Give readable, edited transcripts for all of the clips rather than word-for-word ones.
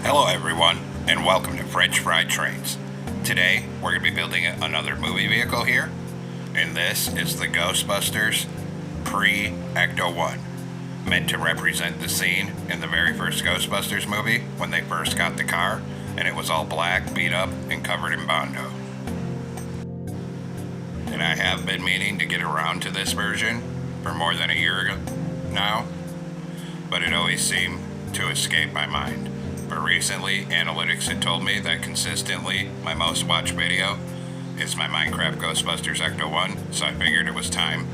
Hello everyone, and welcome to French Fried Trains. Today, we're going to be building another movie vehicle here, and this is the Ghostbusters pre-Ecto 1, meant to represent the scene in the very first Ghostbusters movie when they first got the car, and it was all black, beat up, and covered in Bondo. And I have been meaning to get around to this version for more than a year ago now, but it always seemed to escape my mind. But recently, analytics had told me that consistently my most watched video is my Minecraft Ghostbusters Ecto 1, so I figured it was time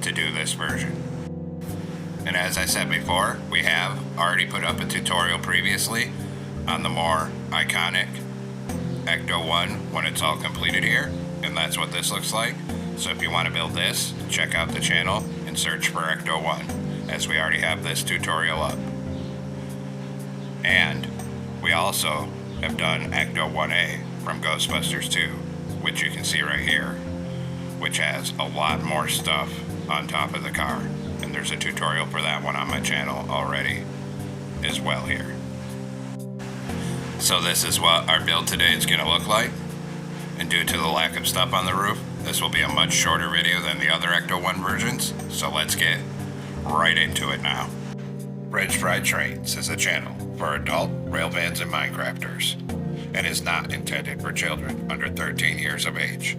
to do this version. And as I said before, we have already put up a tutorial previously on the more iconic Ecto 1 when it's all completed here, and that's what this looks like. So if you want to build this, check out the channel and search for Ecto 1, as we already have this tutorial up. And we also have done Ecto 1A from Ghostbusters 2, which you can see right here, which has a lot more stuff on top of the car. And there's a tutorial for that one on my channel already as well here. So this is what our build today is going to look like. And due to the lack of stuff on the roof, this will be a much shorter video than the other Ecto 1 versions. So let's get right into it now. French Fried Trains is a channel for adult railfans and Minecrafters, and is not intended for children under 13 years of age.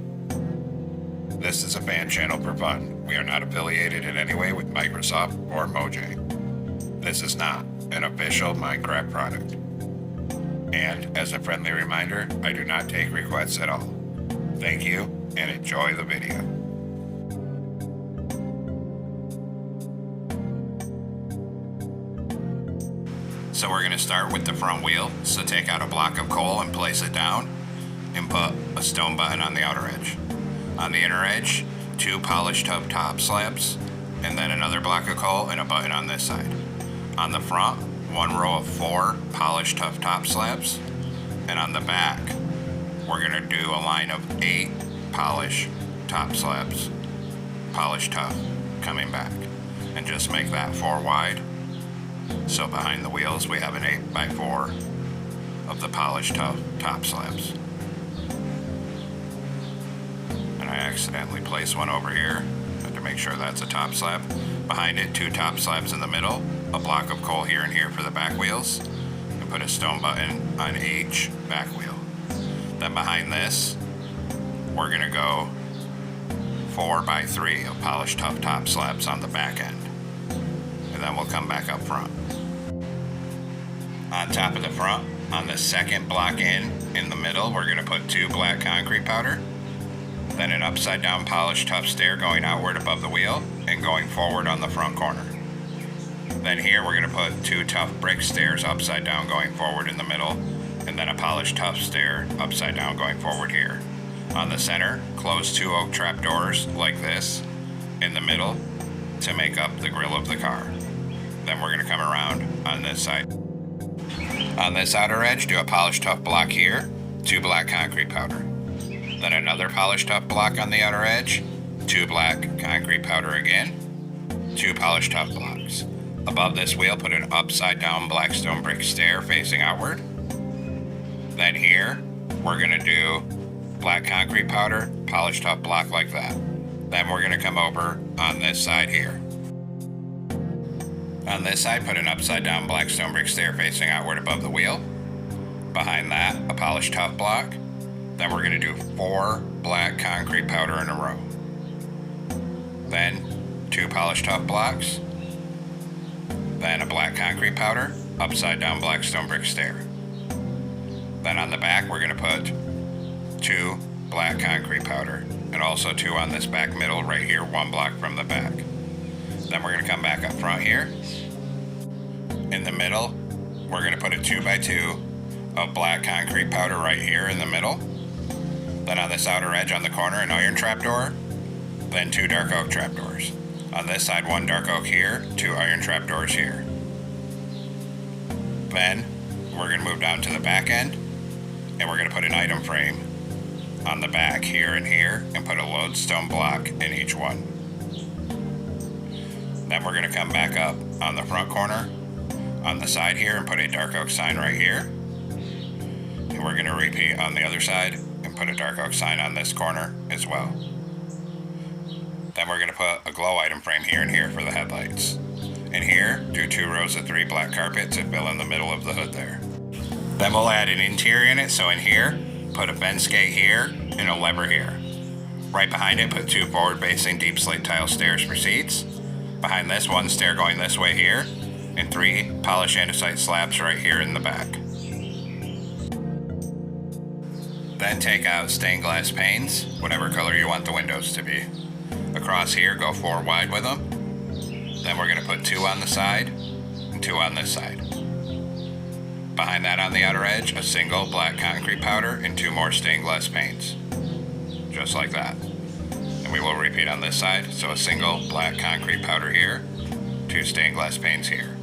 This is a fan channel for fun. We are not affiliated in any way with Microsoft or Mojang. This is not an official Minecraft product. And as a friendly reminder, I do not take requests at all. Thank you, and enjoy the video. So we're going to start with the front wheel. So take out a block of coal and place it down, and put a stone button on the outer edge. On the inner edge, 2 polished top slabs, and then another block of coal and a button on this side. On the front, 1 row of 4 polished top slabs, and on the back, we're going to do a line of 8 polished top slabs, polished tough, coming back, and just make that 4 wide. So behind the wheels we have an 8x4 of the polished top slabs. And I accidentally placed one over here. I have to make sure that's a top slab. Behind it, 2 top slabs in the middle, a block of coal here and here for the back wheels, and put a stone button on each back wheel. Then behind this, we're going to go 4x3 of polished top slabs on the back end. And then we'll come back up front. On top of the front, on the second block in the middle, we're going to put 2 black concrete powder, then an upside down polished tough stair going outward above the wheel and going forward on the front corner. Then here we're going to put 2 tough brick stairs upside down going forward in the middle, and then a polished tough stair upside down going forward here. On the center, close 2 oak trapdoors like this in the middle to make up the grill of the car. Then we're going to come around on this side. On this outer edge, do a polished tough block here, 2 black concrete powder. Then another polished tough block on the outer edge, 2 black concrete powder again, 2 polished tough blocks. Above this wheel, put an upside down black stone brick stair facing outward. Then here, we're going to do black concrete powder, polished tough block like that. Then we're going to come over on this side here. On this side, put an upside down black stone brick stair facing outward above the wheel. Behind that, a polished tough block. Then we're going to do 4 black concrete powder in a row. Then 2 polished tough blocks. Then a black concrete powder, upside down black stone brick stair. Then on the back, we're going to put 2 black concrete powder, and also 2 on this back middle right here, 1 block from the back. Then we're going to come back up front here. In the middle, we're going to put a 2x2 of black concrete powder right here in the middle. Then on this outer edge on the corner, an iron trapdoor. Then 2 dark oak trapdoors. On this side, 1 dark oak here, 2 iron trapdoors here. Then we're going to move down to the back end, and we're going to put an item frame on the back here and here, and put a lodestone block in each one. Then we're going to come back up on the front corner on the side here and put a dark oak sign right here. we're going to repeat on the other side and put a dark oak sign on this corner as well. Then we're going to put a glow item frame here and here for the headlights. And here, do 2 rows of 3 black carpet to fill in the middle of the hood there. Then we'll add an interior in it, so in here, put a fence gate here and a lever here. Right behind it, put 2 forward-facing deep slate tile stairs for seats. Behind this, 1 stair going this way here, and 3 polished andesite slabs right here in the back. Then take out stained glass panes, whatever color you want the windows to be. Across here, go 4 wide with them. Then we're going to put 2 on the side and 2 on this side. Behind that on the outer edge, a single black concrete powder and 2 more stained glass panes. Just like that. And we will repeat on this side, so a single black concrete powder here, 2 stained glass panes here.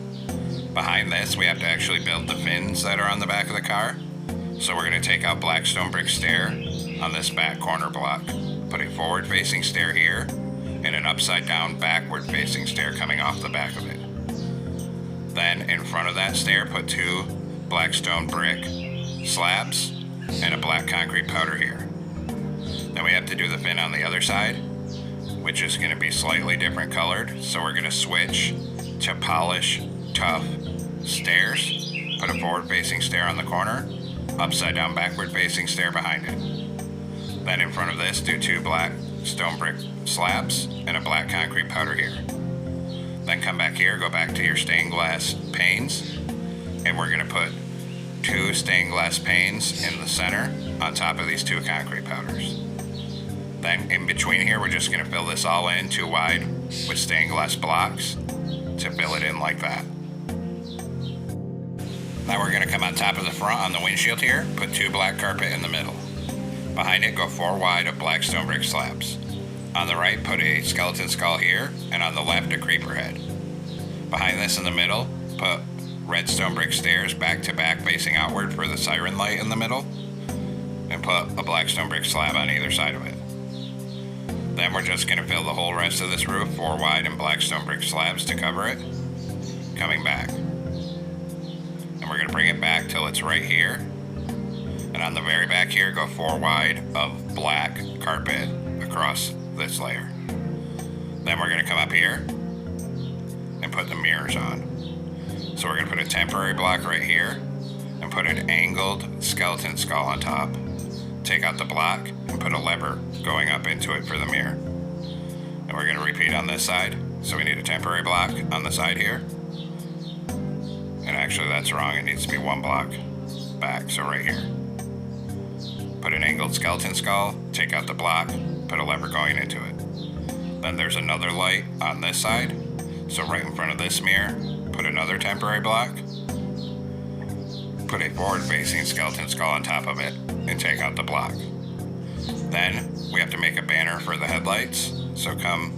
Behind this, we have to actually build the fins that are on the back of the car. So we're going to take out black stone brick stair on this back corner block. Put a forward-facing stair here, and an upside-down backward-facing stair coming off the back of it. Then, in front of that stair, put 2 black stone brick slabs and a black concrete powder here. Then we have to do the fin on the other side, which is going to be slightly different colored. So we're going to switch to polish tough stairs. Put a forward-facing stair on the corner, upside-down backward-facing stair behind it. Then in front of this, do 2 black stone brick slabs and a black concrete powder here. Then come back here, go back to your stained glass panes, and we're going to put 2 stained glass panes in the center on top of these 2 concrete powders. Then in between here, we're just going to fill this all in 2 wide with stained glass blocks to fill it in like that. Now we're going to come on top of the front on the windshield here, put 2 black carpet in the middle. Behind it, go 4 wide of black stone brick slabs. On the right, put a skeleton skull here, and on the left, a creeper head. Behind this in the middle, put red stone brick stairs back to back facing outward for the siren light in the middle, and put a black stone brick slab on either side of it. Then we're just going to fill the whole rest of this roof 4 wide and black stone brick slabs to cover it, coming back. And we're going to bring it back till it's right here. And on the very back here, go 4 wide of black carpet across this layer. Then we're going to come up here and put the mirrors on. So we're going to put a temporary block right here and put an angled skeleton skull on top. Take out the block and put a lever going up into it for the mirror. And we're going to repeat on this side. So we need a temporary block on the side here. And actually that's wrong, it needs to be 1 block back, so right here. Put an angled skeleton skull, take out the block, put a lever going into it. Then there's another light on this side, so right in front of this mirror, put another temporary block, put a forward-facing skeleton skull on top of it, and take out the block. Then we have to make a banner for the headlights, so come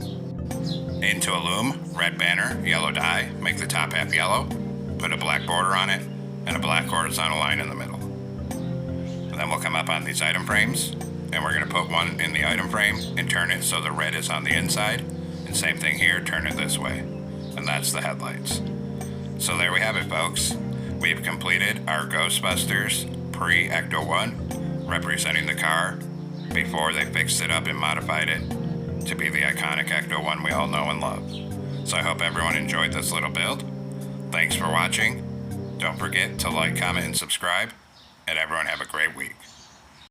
into a loom, red banner, yellow dye, make the top half yellow, put a black border on it, and a black horizontal line in the middle. And then we'll come up on these item frames, and we're going to put 1 in the item frame and turn it so the red is on the inside. And same thing here, turn it this way. And that's the headlights. So there we have it, folks. We've completed our Ghostbusters pre-Ecto 1, representing the car before they fixed it up and modified it to be the iconic Ecto 1 we all know and love. So I hope everyone enjoyed this little build. Thanks for watching. Don't forget to like, comment, and subscribe. And everyone have a great week.